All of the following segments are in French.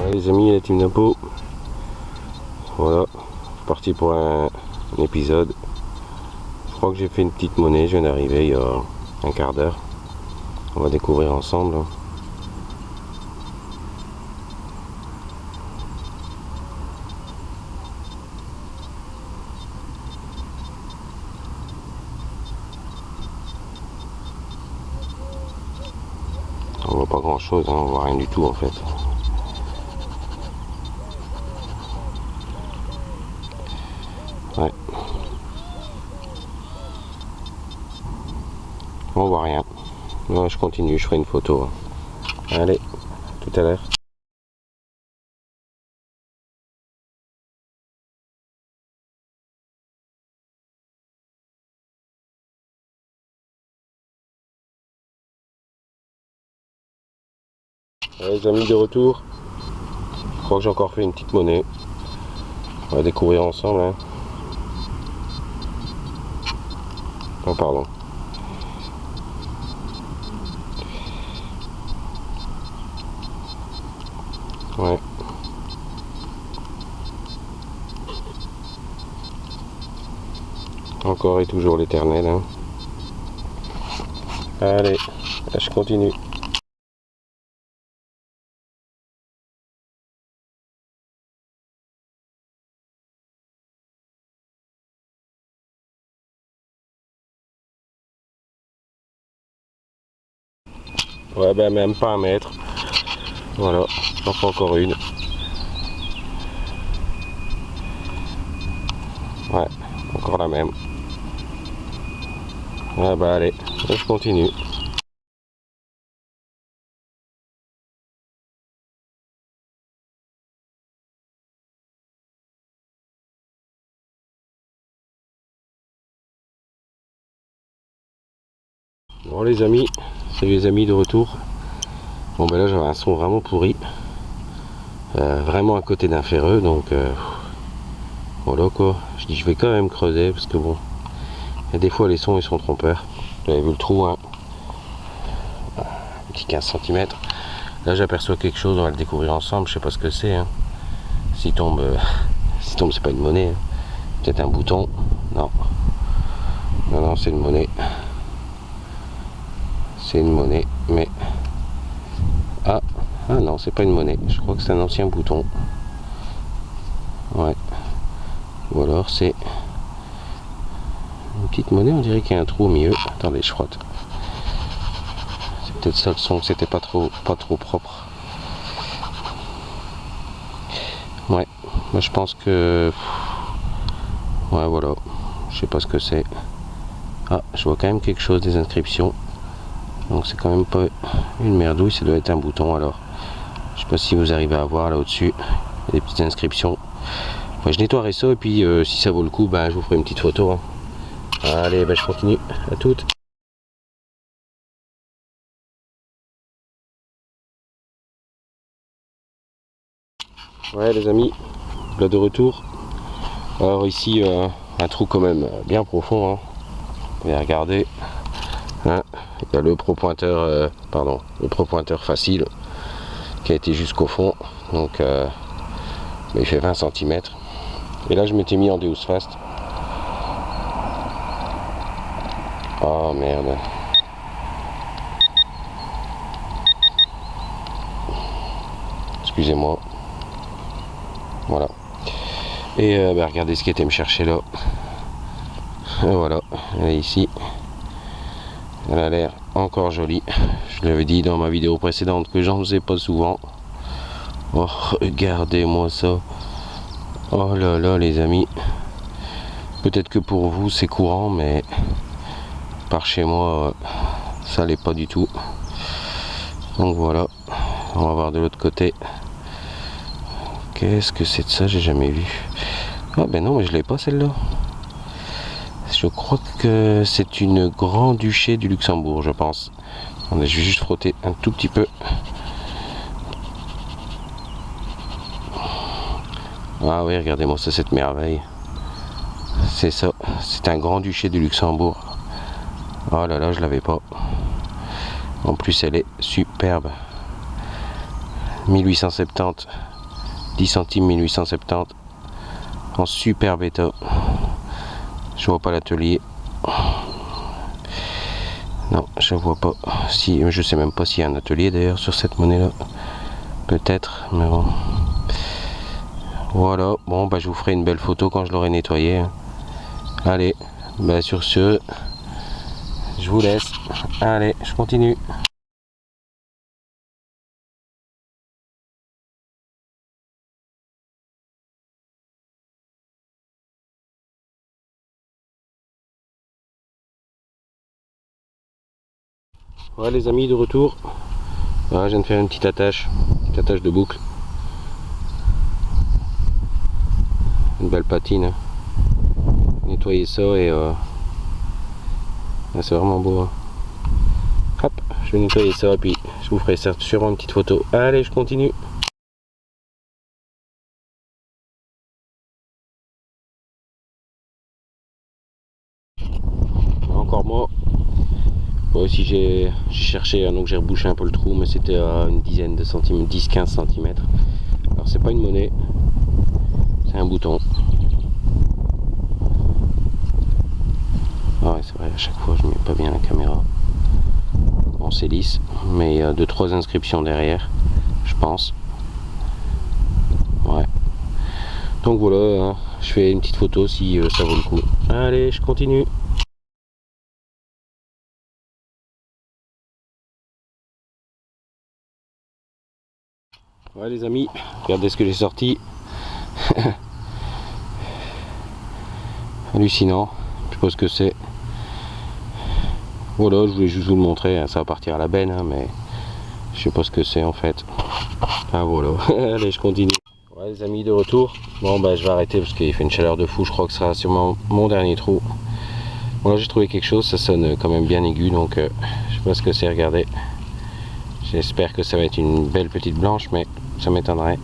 Ouais, les amis, la team Napo, voilà, parti pour un épisode. Je crois que j'ai fait une petite monnaie, je viens d'arriver il y a un quart d'heure. On va découvrir ensemble. On voit pas grand chose, hein, on voit rien du tout en fait. Ouais. On voit rien. Moi, je continue, je ferai une photo. Allez, tout à l'heure. Ouais, les amis, de retour. Je crois que j'ai encore fait une petite monnaie. On va découvrir ensemble. Hein. Oh, pardon. Ouais. Encore et toujours l'éternel. Hein. Allez, là, je continue. Ouais, ben même pas un mètre. Voilà, j'en fais encore une. Ouais, encore la même. Ah bah allez, je continue. Bon les amis, salut les amis, de retour. Bon ben là j'avais un son vraiment pourri. Vraiment à côté d'un ferreux, donc voilà quoi. Je dis je vais quand même creuser parce que bon, il y a des fois les sons ils sont trompeurs. Vous avez vu le trou, hein. Un petit 15 cm. Là j'aperçois quelque chose, on va le découvrir ensemble, je sais pas ce que c'est. Hein. S'il tombe, c'est pas une monnaie. Hein. Peut-être un bouton. Non. Non, non, c'est une monnaie. C'est une monnaie, mais... Ah non, c'est pas une monnaie. Je crois que c'est un ancien bouton. Ouais. Ou alors c'est... une petite monnaie, on dirait qu'il y a un trou au milieu. Attendez, je frotte. C'est peut-être ça le son, que c'était pas trop propre. Ouais, moi je pense que... Ouais, voilà. Je sais pas ce que c'est. Ah, je vois quand même quelque chose, des inscriptions. Donc c'est quand même pas une merdouille, ça doit être un bouton alors. Je sais pas si vous arrivez à voir là au-dessus. Il y a des petites inscriptions. Enfin, je nettoierai ça et puis si ça vaut le coup, ben, je vous ferai une petite photo. Hein. Allez, ben, je continue. À toutes. Ouais les amis, là de retour. Alors ici, un trou quand même bien profond. Hein. Vous pouvez regarder. Hein. Il y a le pro-pointeur, le pro-pointeur facile qui a été jusqu'au fond. Donc il fait 20 cm. Et là je m'étais mis en Deus Fast. Oh merde. Excusez-moi. Voilà. Et bah, regardez ce qui était me chercher là. Et voilà. Et ici. Elle a l'air encore jolie. Je l'avais dit dans ma vidéo précédente que j'en faisais pas souvent. Oh, regardez-moi ça. Oh là là les amis. Peut-être que pour vous c'est courant, mais par chez moi ça l'est pas du tout. Donc voilà. On va voir de l'autre côté. Qu'est-ce que c'est de ça? J'ai jamais vu. Ah ben non, mais je l'ai pas celle-là. Je crois que c'est une Grand-Duché du Luxembourg, je pense. Attendez, je vais juste frotter un tout petit peu. Ah oui, regardez-moi ça, cette merveille. C'est ça, c'est un Grand-Duché du Luxembourg. Oh là là, je l'avais pas. En plus, elle est superbe. 1870 10 centimes 1870 en super bêta. Je vois pas l'atelier. Non, je vois pas. Si, je sais même pas s'il y a un atelier d'ailleurs sur cette monnaie là. Peut-être, mais bon. Voilà, bon bah je vous ferai une belle photo quand je l'aurai nettoyé, hein. Allez, bah sur ce, je vous laisse. Allez, je continue. Voilà les amis, de retour. Voilà, je viens de faire une petite attache de boucle. Une belle patine, hein. Nettoyer ça et c'est vraiment beau, hein. Hop, je vais nettoyer ça et puis je vous ferai sûrement une petite photo. Allez, je continue. Encore moi. Moi aussi j'ai cherché, donc j'ai rebouché un peu le trou, mais c'était à une dizaine de centimètres, 10-15 cm. Alors c'est pas une monnaie, c'est un bouton. Ah ouais, c'est vrai, à chaque fois je mets pas bien la caméra. Bon, c'est lisse, mais il y a 2-3 inscriptions derrière, je pense. Ouais. Donc voilà, hein, je fais une petite photo si ça vaut le coup. Allez, je continue. Ouais les amis, regardez ce que j'ai sorti. Hallucinant, je sais pas ce que c'est. Voilà, je voulais juste vous le montrer, hein. Ça va partir à la benne, hein, mais je sais pas ce que c'est en fait. Ah voilà, allez je continue. Ouais les amis, de retour. Bon bah je vais arrêter parce qu'il fait une chaleur de fou, je crois que ce sera sûrement mon dernier trou. Voilà, j'ai trouvé quelque chose, ça sonne quand même bien aigu, donc je sais pas ce que c'est, regardez. J'espère que ça va être une belle petite blanche, mais ça m'étonnerait.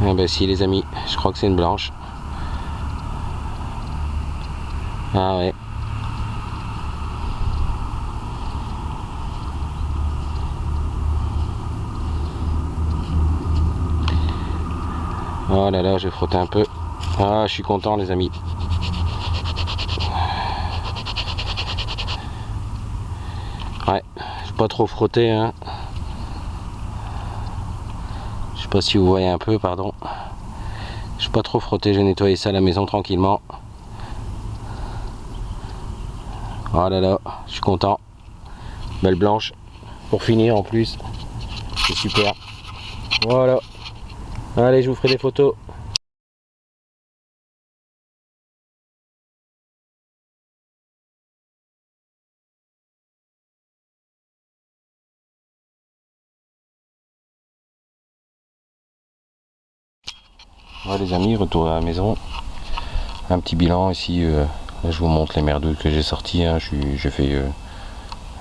Ah bah si les amis, je crois que c'est une blanche. Ah ouais. Oh là là, je vais frotter un peu. Ah, je suis content les amis. Ouais, j'ai pas trop frotté, hein. Je sais pas si vous voyez un peu, pardon. Je suis pas trop frotté, j'ai nettoyé ça à la maison tranquillement. Oh là là, je suis content. Belle blanche. Pour finir en plus. C'est super. Voilà. Allez, je vous ferai des photos. Voilà les amis, retour à la maison. Un petit bilan ici. Là, je vous montre les merdouilles que j'ai sorties, hein. J'ai fait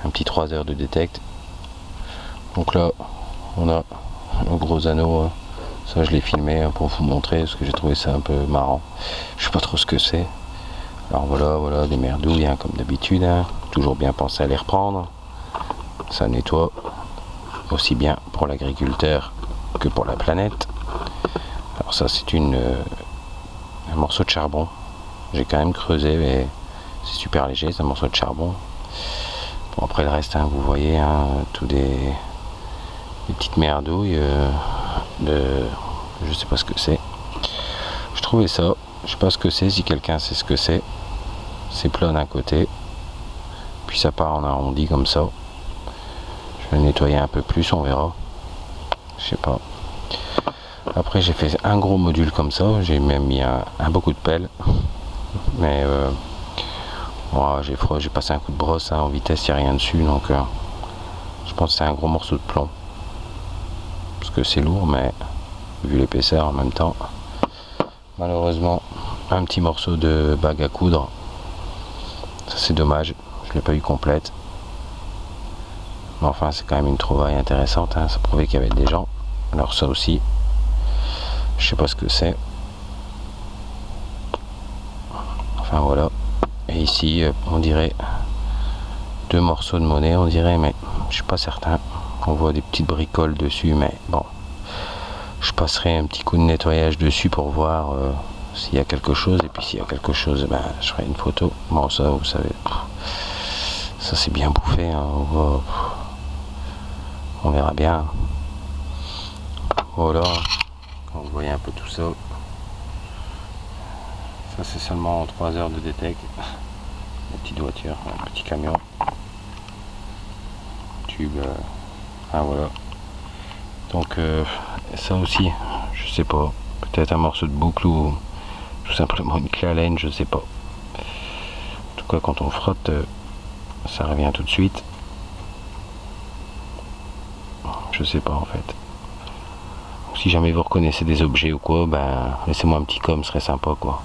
un petit 3 heures de détect. Donc là, on a un gros anneau. Ça, je l'ai filmé, hein, pour vous montrer parce que j'ai trouvé ça un peu marrant. Je sais pas trop ce que c'est. Alors voilà, des merdouilles, hein, comme d'habitude, hein. Toujours bien penser à les reprendre. Ça nettoie aussi bien pour l'agriculteur que pour la planète. Alors ça, c'est un morceau de charbon. J'ai quand même creusé, mais c'est super léger, c'est un morceau de charbon. Bon, après le reste, hein, vous voyez, hein, tous des petites merdouilles je sais pas ce que c'est. Je trouvais ça, je sais pas ce que c'est, si quelqu'un sait ce que c'est. C'est plat d'un côté, puis ça part en arrondi comme ça. Je vais nettoyer un peu plus, on verra. Je sais pas. Après j'ai fait un gros module comme ça, j'ai même mis un beau coup de pelle. Mais voilà, j'ai passé un coup de brosse, hein, en vitesse, il n'y a rien dessus, donc je pense que c'est un gros morceau de plomb. Parce que c'est lourd, mais vu l'épaisseur en même temps. Malheureusement, un petit morceau de bague à coudre. Ça c'est dommage, je l'ai pas eu complète. Mais enfin c'est quand même une trouvaille intéressante, hein. Ça prouvait qu'il y avait des gens. Alors ça aussi, je sais pas ce que c'est. Enfin voilà. Et ici on dirait 2 morceaux de monnaie on dirait, mais je suis pas certain. On voit des petites bricoles dessus, mais bon, je passerai un petit coup de nettoyage dessus pour voir s'il y a quelque chose, et puis s'il y a quelque chose, ben, je ferai une photo. Bon, ça vous savez, ça c'est bien bouffé, hein. On verra bien. Voilà, quand vous voyez un peu tout ça, ça c'est seulement en 3 heures de détect. La petite voiture, un petit camion, tube, ah voilà. Donc ça aussi, je sais pas, peut-être un morceau de boucle ou tout simplement une clé à laine, je sais pas. En tout cas, quand on frotte, ça revient tout de suite. Je sais pas en fait. Si jamais vous reconnaissez des objets ou quoi, ben laissez-moi un petit com, ce serait sympa quoi.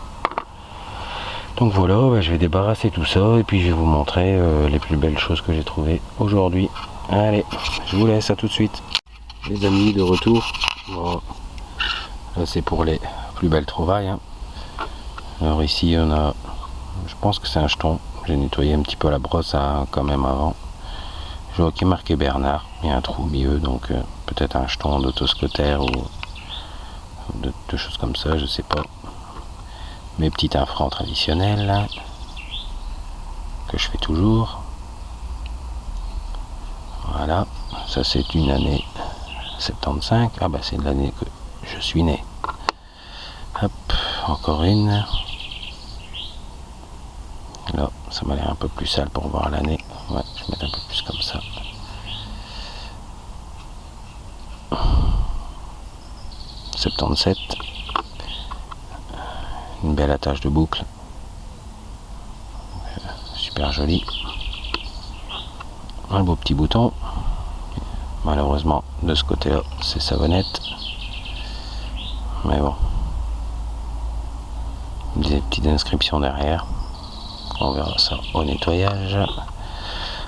Donc voilà, ben, je vais débarrasser tout ça et puis je vais vous montrer les plus belles choses que j'ai trouvées aujourd'hui. Allez, je vous laisse, à tout de suite. Les amis, de retour. Bon, là c'est pour les plus belles trouvailles, hein. Alors ici on a, je pense que c'est un jeton. J'ai nettoyé un petit peu la brosse quand même avant. Je vois qu'il est marqué Bernard, il y a un trou au milieu, donc peut-être un jeton d'autoscotaire ou de choses comme ça, je sais pas. Mes petits infrans traditionnels là, que je fais toujours. Voilà, ça c'est une année 75. Ah bah c'est de l'année que je suis né. Hop, encore une. Là, ça m'a l'air un peu plus sale pour voir l'année. Ouais, je vais mettre un peu plus comme ça. « 77. Une belle attache de boucle. Super joli. Un beau petit bouton. Malheureusement, de ce côté-là, c'est savonnette. Mais bon. Des petites inscriptions derrière. On verra ça au nettoyage.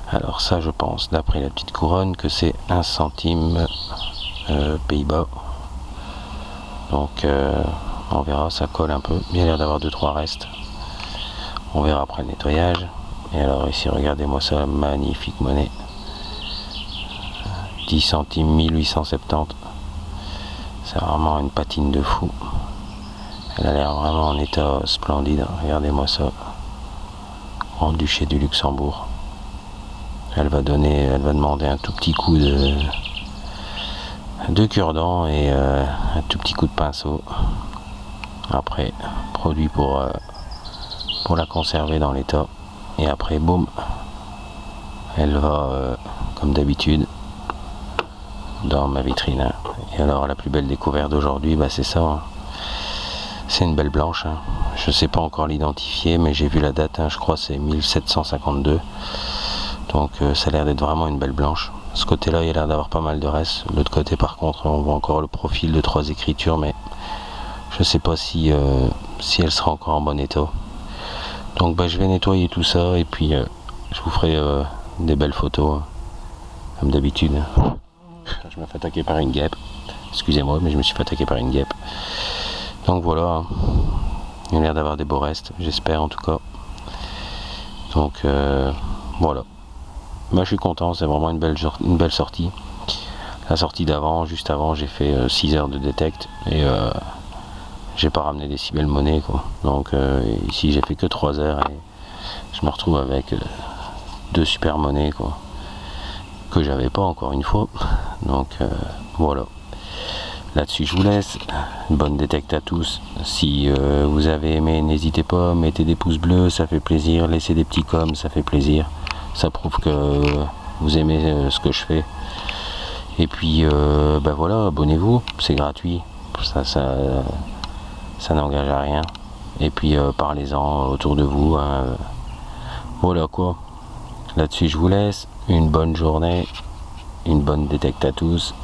Alors ça, je pense, d'après la petite couronne, que c'est 1 centime Pays-Bas. Donc on verra, ça colle un peu. Il y a l'air d'avoir 2-3 restes. On verra après le nettoyage. Et alors ici, regardez-moi ça, magnifique monnaie. 10 centimes 1870. C'est vraiment une patine de fou. Elle a l'air vraiment en état splendide. Regardez-moi ça. Grand-Duché du Luxembourg. Elle va demander un tout petit coup de cure-dent et un tout petit coup de pinceau. Après, produit pour la conserver dans l'état. Et après, boum, elle va, comme d'habitude, dans ma vitrine. Et alors, la plus belle découverte d'aujourd'hui, bah, c'est ça. Hein. C'est une belle blanche. Hein. Je ne sais pas encore l'identifier, mais j'ai vu la date. Hein, je crois que c'est 1752. Donc, ça a l'air d'être vraiment une belle blanche. Ce côté-là, il y a l'air d'avoir pas mal de restes. L'autre côté, par contre, on voit encore le profil de 3 écritures, mais je ne sais pas si elle sera encore en bon état. Donc, bah, je vais nettoyer tout ça et puis je vous ferai des belles photos, hein, comme d'habitude. Je me fais attaquer par une guêpe. Excusez-moi, mais je me suis fait attaquer par une guêpe. Donc voilà, hein. Il a l'air d'avoir des beaux restes, j'espère en tout cas. Donc voilà. Moi je suis content, c'est vraiment une belle sortie. La sortie d'avant, juste avant, j'ai fait 6 heures de détect et j'ai pas ramené des si belles monnaies quoi. Donc ici j'ai fait que 3 heures et je me retrouve avec 2 super monnaies quoi, que j'avais pas encore une fois. Donc voilà. Là-dessus je vous laisse. Bonne détecte à tous. Si vous avez aimé, n'hésitez pas, mettez des pouces bleus, ça fait plaisir. Laissez des petits coms, ça fait plaisir. Ça prouve que vous aimez ce que je fais. Et puis bah voilà, abonnez-vous, c'est gratuit. Ça n'engage à rien. Et puis parlez-en autour de vous. Hein. Voilà quoi. Là-dessus je vous laisse. Une bonne journée, une bonne détecte à tous.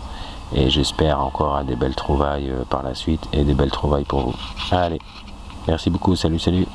Et j'espère encore à des belles trouvailles par la suite et des belles trouvailles pour vous. Allez, merci beaucoup, salut.